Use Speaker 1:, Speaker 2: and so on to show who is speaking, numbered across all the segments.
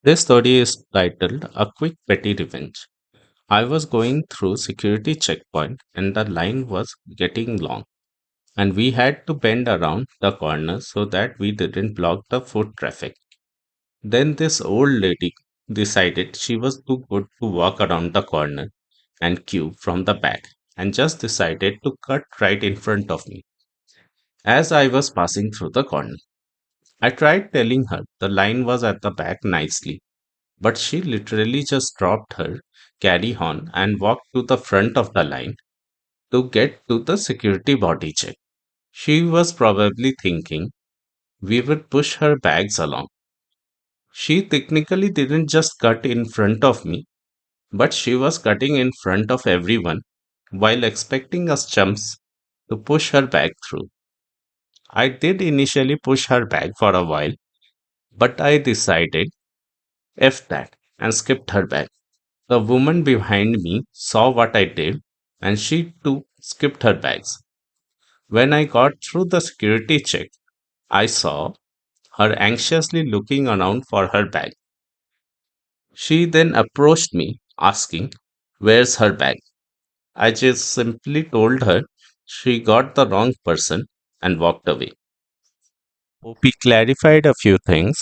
Speaker 1: This story is titled A Quick Petty Revenge. I was going through security checkpoint and the line was getting long and we had to bend around the corner so that we didn't block the foot traffic. Then this old lady decided she was too good to walk around the corner and queue from the back and just decided to cut right in front of me as I was passing through the corner. I tried telling her the line was at the back nicely, but she literally just dropped her carry on and walked to the front of the line to get to the security body check. She was probably thinking we would push her bags along. She technically didn't just cut in front of me, but she was cutting in front of everyone while expecting us chumps to push her bag through. I did initially push her bag for a while, but I decided F that and skipped her bag. The woman behind me saw what I did and she too skipped her bags. When I got through the security check, I saw her anxiously looking around for her bag. She then approached me, asking, "Where's her bag?" I just simply told her she got the wrong person and walked away. OP clarified a few things.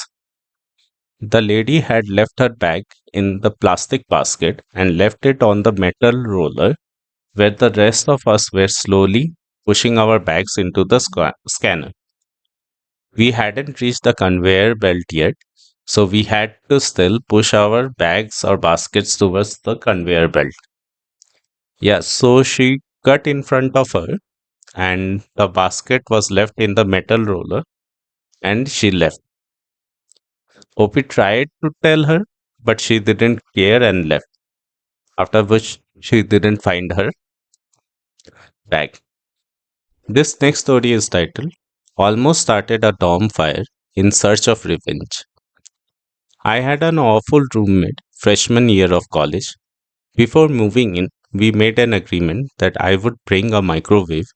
Speaker 1: The lady had left her bag in the plastic basket and left it on the metal roller where the rest of us were slowly pushing our bags into the scanner. We hadn't reached the conveyor belt yet, so we had to still push our bags or baskets towards the conveyor belt. Yeah, so she cut in front of her, and the basket was left in the metal roller, and she left. Opie tried to tell her, but she didn't care and left. After which, she didn't find her bag. This next story is titled Almost Started a Dorm Fire in Search of Revenge. I had an awful roommate freshman year of college. Before moving in, we made an agreement that I would bring a microwave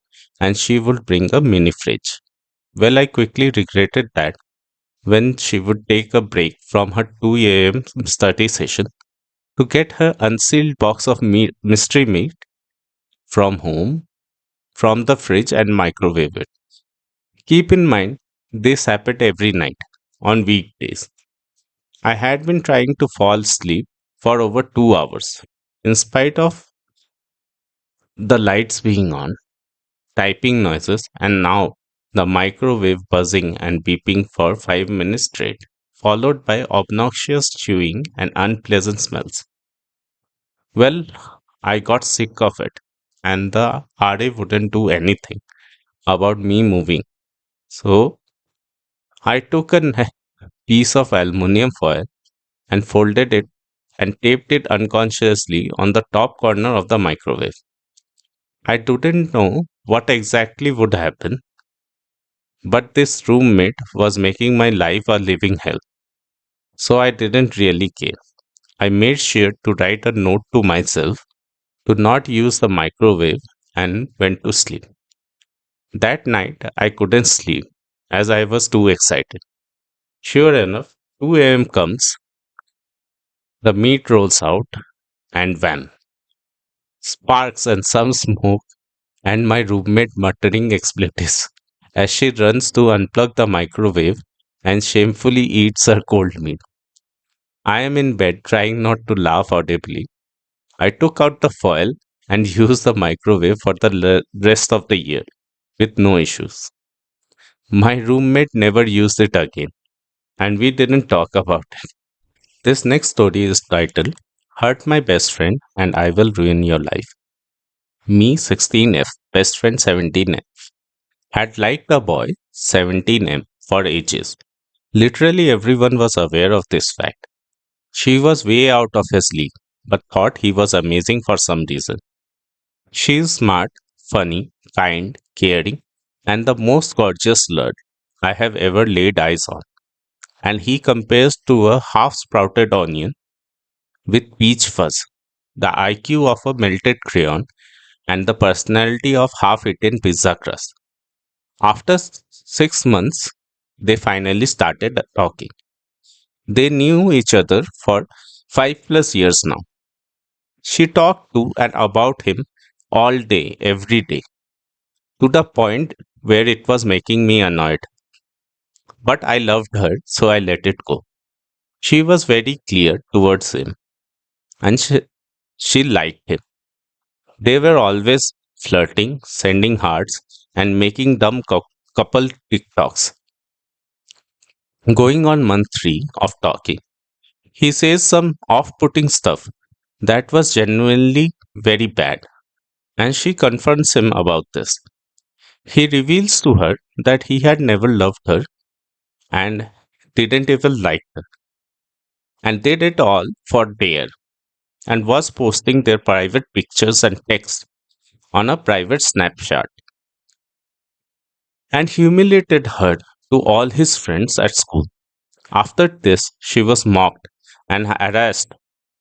Speaker 1: and she would bring a mini fridge. Well, I quickly regretted that when she would take a break from her 2 a.m. study session to get her unsealed box of mystery meat from home, from the fridge and microwave it. Keep in mind, this happened every night on weekdays. I had been trying to fall asleep for over 2 hours. In spite of the lights being on, typing noises, and now the microwave buzzing and beeping for 5 minutes straight, followed by obnoxious chewing and unpleasant smells. Well, I got sick of it, and the RA wouldn't do anything about me moving. So I took a piece of aluminum foil and folded it and taped it unconsciously on the top corner of the microwave. I didn't know what exactly would happen, but this roommate was making my life a living hell, so I didn't really care. I made sure to write a note to myself to not use the microwave and went to sleep. That night, I couldn't sleep as I was too excited. Sure enough, 2 a.m. comes, the meat rolls out, and wham! Sparks and some smoke, and my roommate muttering expletives as she runs to unplug the microwave and shamefully eats her cold meat. I am in bed trying not to laugh audibly. I took out the foil and used the microwave for the rest of the year with no issues. My roommate never used it again, and we didn't talk about it. This next story is titled Hurt My Best Friend and I Will Ruin Your Life. Me, 16F, best friend 17F, had liked the boy 17M for ages. Literally everyone was aware of this fact. She was way out of his league, but thought he was amazing for some reason. She is smart, funny, kind, caring, and the most gorgeous slut I have ever laid eyes on. And he compares to a half sprouted onion with peach fuzz, the IQ of a melted crayon, and the personality of half eaten pizza crust. After 6 months, they finally started talking. They knew each other for 5 plus years now. She talked to and about him all day, every day, to the point where it was making me annoyed. But I loved her, so I let it go. She was very clear towards him, and she liked him. They were always flirting, sending hearts, and making dumb couple TikToks. Going on month 3 of talking, he says some off putting stuff that was genuinely very bad, and she confronts him about this. He reveals to her that he had never loved her and didn't even like her, and did it all for dare, and was posting their private pictures and text on a private snapshot, and humiliated her to all his friends at school. After this, she was mocked and harassed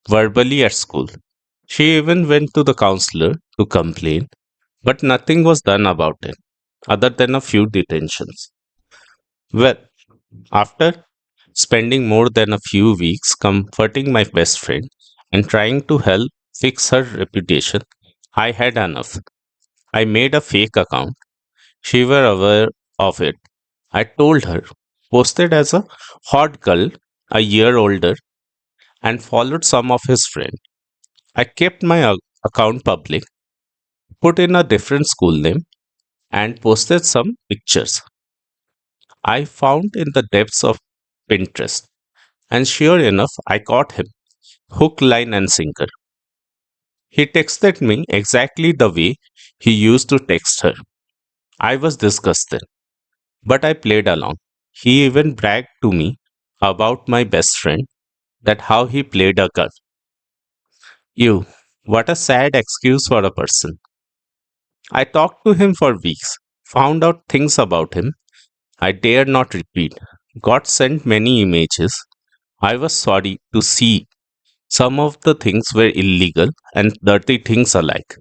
Speaker 1: verbally at school. She even went to the counselor to complain, but nothing was done about it, other than a few detentions. Well, after spending more than a few weeks comforting my best friend and trying to help fix her reputation, I had enough. I made a fake account. She were aware of it. I told her, posted as a hot girl a year older, and followed some of his friends. I kept my account public, put in a different school name, and posted some pictures I found in the depths of Pinterest. And sure enough, I caught him, hook, line, and sinker. He texted me exactly the way he used to text her. I was disgusted, but I played along. He even bragged to me about my best friend that how he played a girl. You, what a sad excuse for a person. I talked to him for weeks, found out things about him I dared not repeat, got sent many images. I was sorry to see some of the things were illegal and dirty things alike.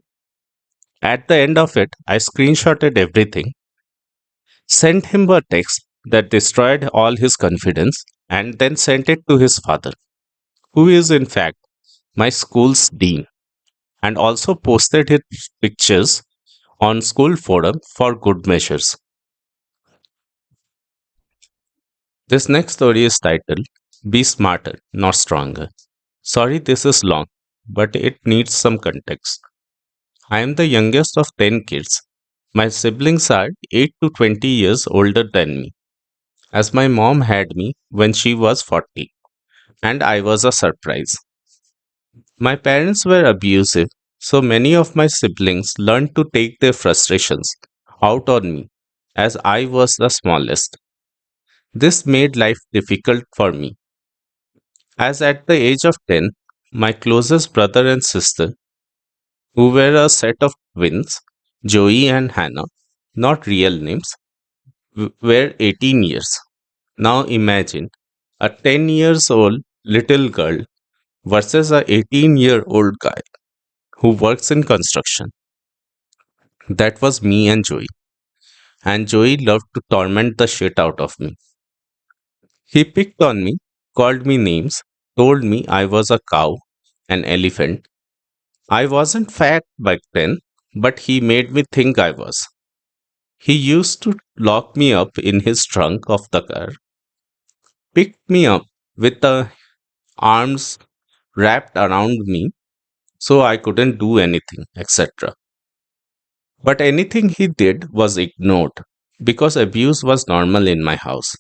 Speaker 1: At the end of it, I screenshotted everything, sent him a text that destroyed all his confidence, and then sent it to his father, who is in fact my school's dean, and also posted his pictures on school forum for good measures. This next story is titled Be Smarter, Not Stronger. Sorry, this is long, but it needs some context. I am the youngest of 10 kids. My siblings are 8 to 20 years older than me, as my mom had me when she was 40, and I was a surprise. My parents were abusive, so many of my siblings learned to take their frustrations out on me, as I was the smallest. This made life difficult for me, as at the age of 10, my closest brother and sister, who were a set of twins, Joey and Hannah, not real names, were 18 years. Now imagine a 10 years old little girl versus a 18-year-old guy who works in construction. That was me and Joey. And Joey loved to torment the shit out of me. He picked on me, called me names, told me I was a cow, an elephant. I wasn't fat back then, but he made me think I was. He used to lock me up in his trunk of the car, picked me up with the arms wrapped around me so I couldn't do anything, etc. But anything he did was ignored because abuse was normal in my house.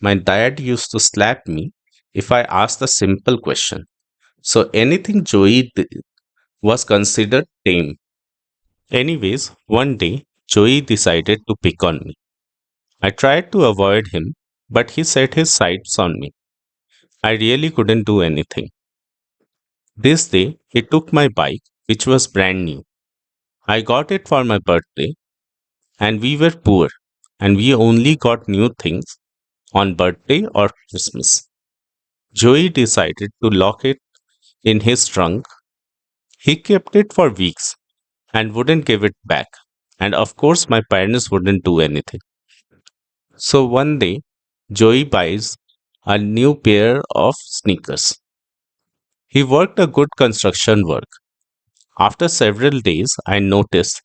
Speaker 1: My dad used to slap me if I asked a simple question. So anything Joey did was considered tame. Anyways, one day, Joey decided to pick on me. I tried to avoid him, but he set his sights on me. I really couldn't do anything. This day, he took my bike, which was brand new. I got it for my birthday, and we were poor, and we only got new things on birthday or Christmas. Joey decided to lock it in his trunk. He kept it for weeks and wouldn't give it back. And of course, my parents wouldn't do anything. So one day, Joey buys a new pair of sneakers. He worked a good construction work. After several days, I noticed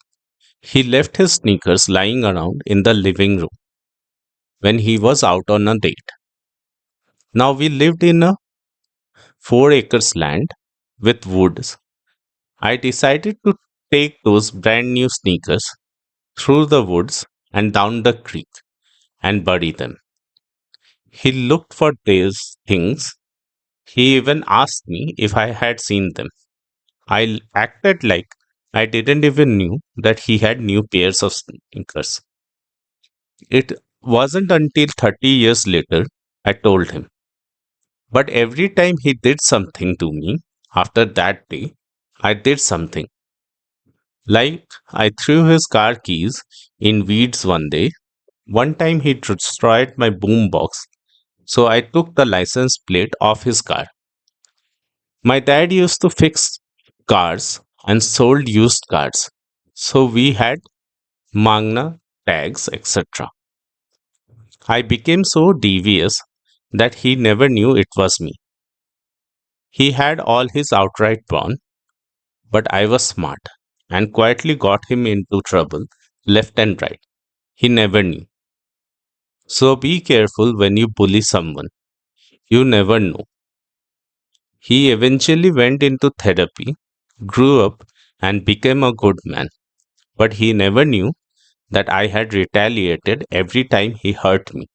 Speaker 1: he left his sneakers lying around in the living room when he was out on a date. Now we lived in a 4 acres land with woods. I decided to take those brand new sneakers through the woods and down the creek and bury them. He looked for these things. He even asked me if I had seen them. I acted like I didn't even knew that he had new pairs of sneakers. It wasn't until 30 years later I told him. But every time he did something to me after that day, I did something. Like I threw his car keys in weeds one day. One time he destroyed my boombox, so I took the license plate off his car. My dad used to fix cars and sold used cars, so we had Magna tags, etc. I became so devious that he never knew it was me. He had all his outright pawn, but I was smart and quietly got him into trouble left and right. He never knew. So be careful when you bully someone. You never know. He eventually went into therapy, grew up, and became a good man. But he never knew that I had retaliated every time he hurt me.